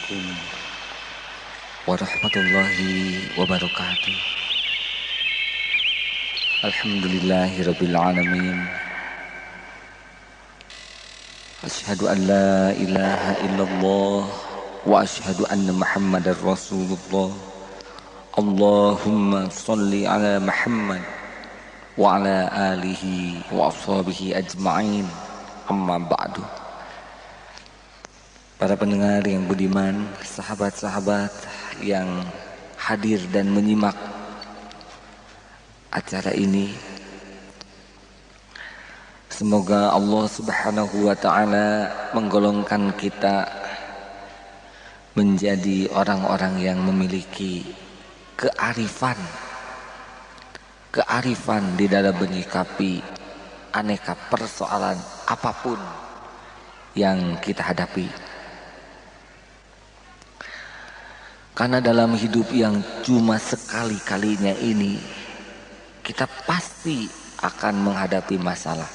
Assalamualaikum warahmatullahi wabarakatuh. Alhamdulillahirabbil alamin. Asyhadu an la ilaha illallah wa asyhadu anna Muhammadar Rasulullah. Allahumma shalli ala Muhammad wa ala alihi wa ashabihi ajma'in. Amma ba'du. Para pendengar yang budiman, sahabat-sahabat yang hadir dan menyimak acara ini, semoga Allah Subhanahu wa ta'ala menggolongkan kita menjadi orang-orang yang memiliki kearifan di dalam menyikapi aneka persoalan apapun yang kita hadapi. Karena dalam hidup yang cuma sekali-kalinya ini, kita pasti akan menghadapi masalah.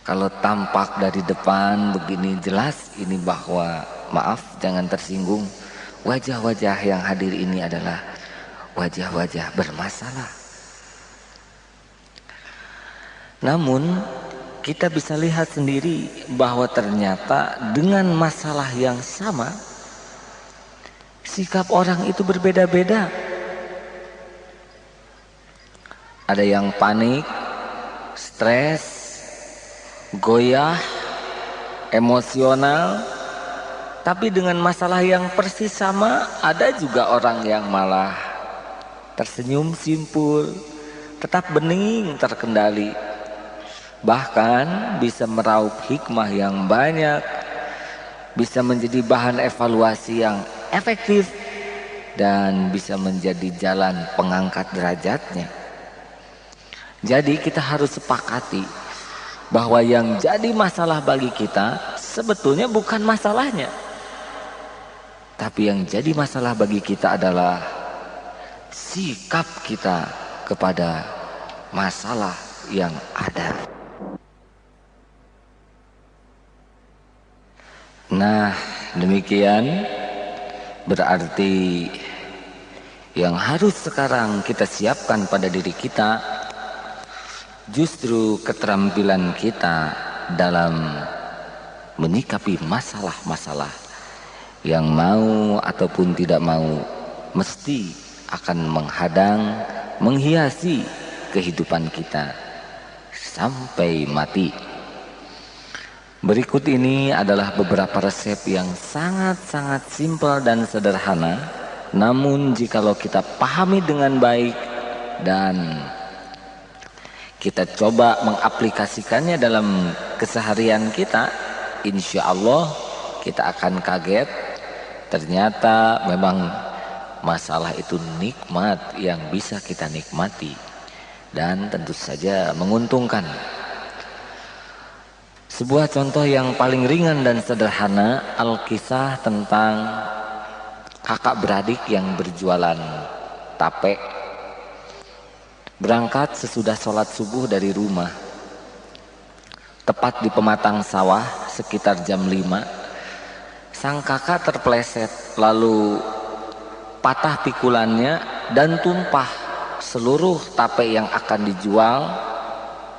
Kalau tampak dari depan begini jelas ini bahwa, maaf jangan tersinggung, wajah-wajah yang hadir ini adalah wajah-wajah bermasalah. Namun kita bisa lihat sendiri bahwa ternyata dengan masalah yang sama, sikap orang itu berbeda-beda. Ada yang panik, stres, goyah, emosional. Tapi dengan masalah yang persis sama, ada juga orang yang malah tersenyum simpul, tetap bening, terkendali. Bahkan bisa meraup hikmah yang banyak, bisa menjadi bahan evaluasi yang efektif, dan bisa menjadi jalan pengangkat derajatnya. Jadi kita harus sepakati bahwa yang jadi masalah bagi kita sebetulnya bukan masalahnya, tapi yang jadi masalah bagi kita adalah sikap kita kepada masalah yang ada. Nah, demikian berarti yang harus sekarang kita siapkan pada diri kita justru keterampilan kita dalam menyikapi masalah-masalah yang mau ataupun tidak mau mesti akan menghadang, menghiasi kehidupan kita sampai mati. Berikut ini adalah beberapa resep yang sangat-sangat simpel dan sederhana, namun jikalau kita pahami dengan baik dan kita coba mengaplikasikannya dalam keseharian kita, insya Allah kita akan kaget. Ternyata memang masalah itu nikmat yang bisa kita nikmati dan tentu saja menguntungkan. Sebuah contoh yang paling ringan dan sederhana, Alkisah tentang kakak beradik yang berjualan tape. Berangkat sesudah sholat subuh dari rumah, tepat di pematang sawah sekitar jam 5, sang kakak terpleset lalu patah pikulannya dan tumpah seluruh tape yang akan dijual,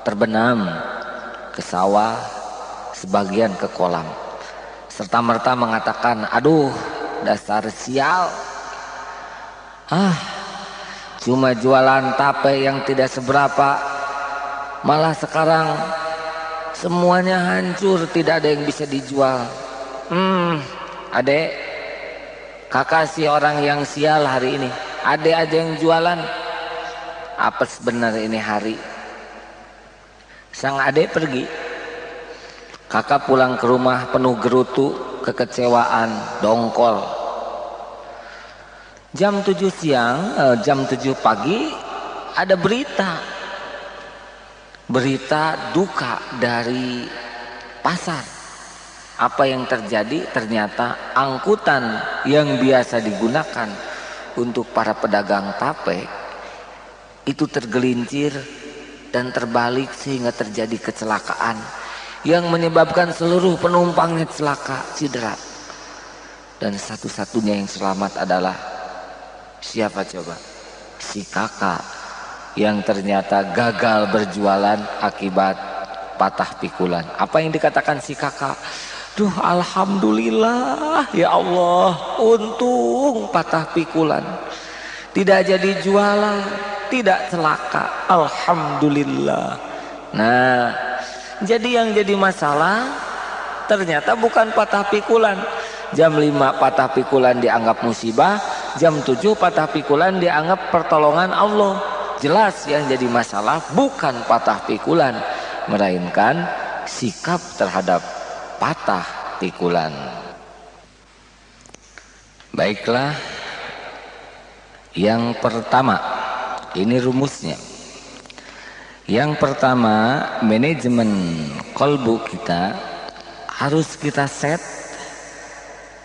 terbenam ke sawah, sebagian ke kolam, serta-merta mengatakan, "Aduh, dasar sial. Cuma jualan tape yang tidak seberapa, malah sekarang semuanya hancur, tidak ada yang bisa dijual. Adek, kakak si orang yang sial hari ini. Adek aja yang jualan. Apes benar ini hari." Sang adek pergi. Kakak pulang ke rumah penuh gerutu, kekecewaan, dongkol. Jam 7 pagi ada berita duka dari pasar. Apa yang terjadi? Ternyata angkutan yang biasa digunakan untuk para pedagang tape itu tergelincir dan terbalik sehingga terjadi kecelakaan yang menyebabkan seluruh penumpangnya celaka, cedera. Dan satu-satunya yang selamat adalah siapa coba? Si kakak yang ternyata gagal berjualan akibat patah pikulan. Apa yang dikatakan si kakak? Duh, alhamdulillah ya Allah, untung patah pikulan, tidak jadi jualan, tidak celaka, alhamdulillah. Nah, jadi yang jadi masalah ternyata bukan patah pikulan. Jam 5 patah pikulan dianggap musibah, jam 7 patah pikulan dianggap pertolongan Allah. Jelas yang jadi masalah bukan patah pikulan, melainkan sikap terhadap patah pikulan. Baiklah, yang pertama, ini rumusnya. Yang pertama, manajemen kolbu kita harus kita set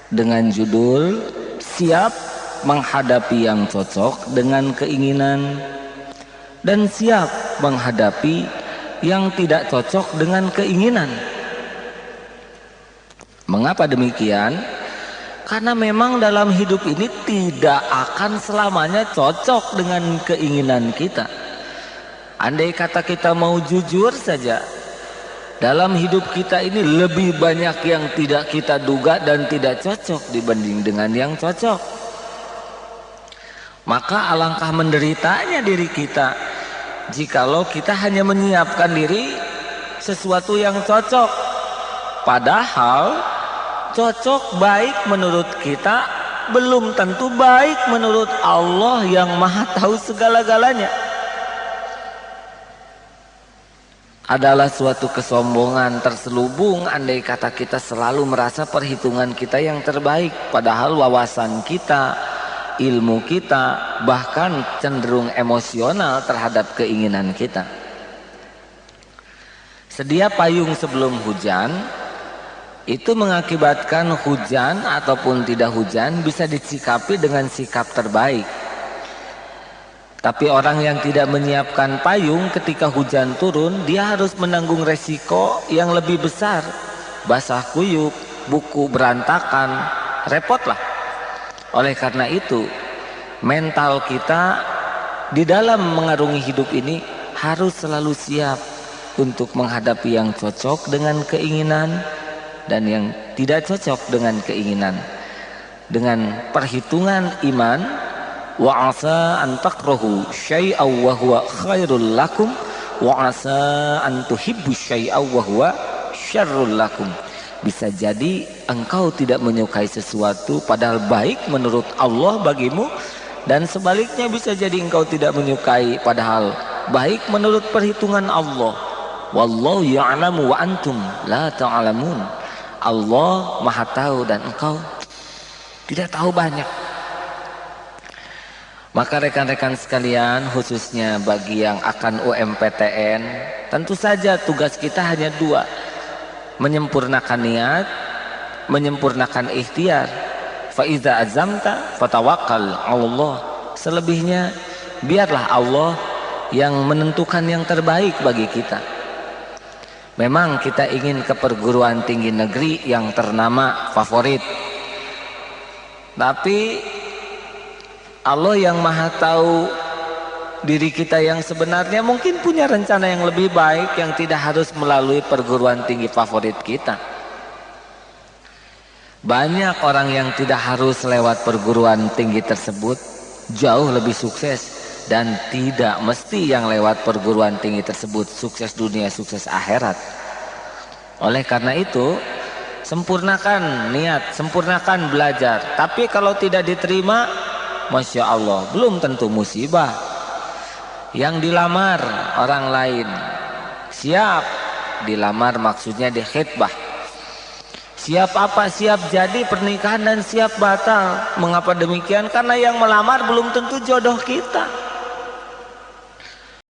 dengan judul siap menghadapi yang cocok dengan keinginan dan siap menghadapi yang tidak cocok dengan keinginan. Mengapa demikian? Karena memang dalam hidup ini tidak akan selamanya cocok dengan keinginan kita. Andai kata kita mau jujur saja, dalam hidup kita ini lebih banyak yang tidak kita duga dan tidak cocok dibanding dengan yang cocok. Maka alangkah menderitanya diri kita jikalau kita hanya menyiapkan diri sesuatu yang cocok, padahal cocok baik menurut kita belum tentu baik menurut Allah yang Maha Tahu segala-galanya. Adalah suatu kesombongan terselubung andai kata kita selalu merasa perhitungan kita yang terbaik, padahal wawasan kita, ilmu kita, bahkan cenderung emosional terhadap keinginan kita. Sedia payung sebelum hujan itu mengakibatkan hujan ataupun tidak hujan bisa disikapi dengan sikap terbaik. Tapi orang yang tidak menyiapkan payung ketika hujan turun, dia harus menanggung resiko yang lebih besar. Basah kuyup, buku berantakan, repotlah. Oleh karena itu, mental kita di dalam mengarungi hidup ini harus selalu siap untuk menghadapi yang cocok dengan keinginan dan yang tidak cocok dengan keinginan. Dengan perhitungan iman, wa asa an takrahu syai'aw wa huwa khairul lakum wa asa an tuhibbu syai'aw wa huwa syarrul lakum. Bisa jadi engkau tidak menyukai sesuatu padahal baik menurut Allah bagimu, dan sebaliknya bisa jadi engkau tidak menyukai padahal baik menurut perhitungan Allah. Wallahu ya'lamu wa antum la ta'lamun. Allah Maha tahu dan engkau tidak tahu banyak. Maka rekan-rekan sekalian, khususnya bagi yang akan UMPTN, tentu saja tugas kita hanya dua: menyempurnakan niat, menyempurnakan ikhtiar. Fa iza azamta fatawakkal 'alallah. Selebihnya biarlah Allah yang menentukan yang terbaik bagi kita. Memang kita ingin ke perguruan tinggi negeri yang ternama, favorit, tapi Allah yang Maha tahu diri kita yang sebenarnya mungkin punya rencana yang lebih baik yang tidak harus melalui perguruan tinggi favorit kita. Banyak orang yang tidak harus lewat perguruan tinggi tersebut jauh lebih sukses, dan tidak mesti yang lewat perguruan tinggi tersebut sukses dunia, sukses akhirat. Oleh karena itu, sempurnakan niat, sempurnakan belajar. Tapi kalau tidak diterima, Masya Allah, belum tentu musibah. Yang dilamar orang lain, siap dilamar maksudnya di khitbah. Siap apa? Siap jadi pernikahan dan siap batal. Mengapa demikian? Karena yang melamar belum tentu jodoh kita.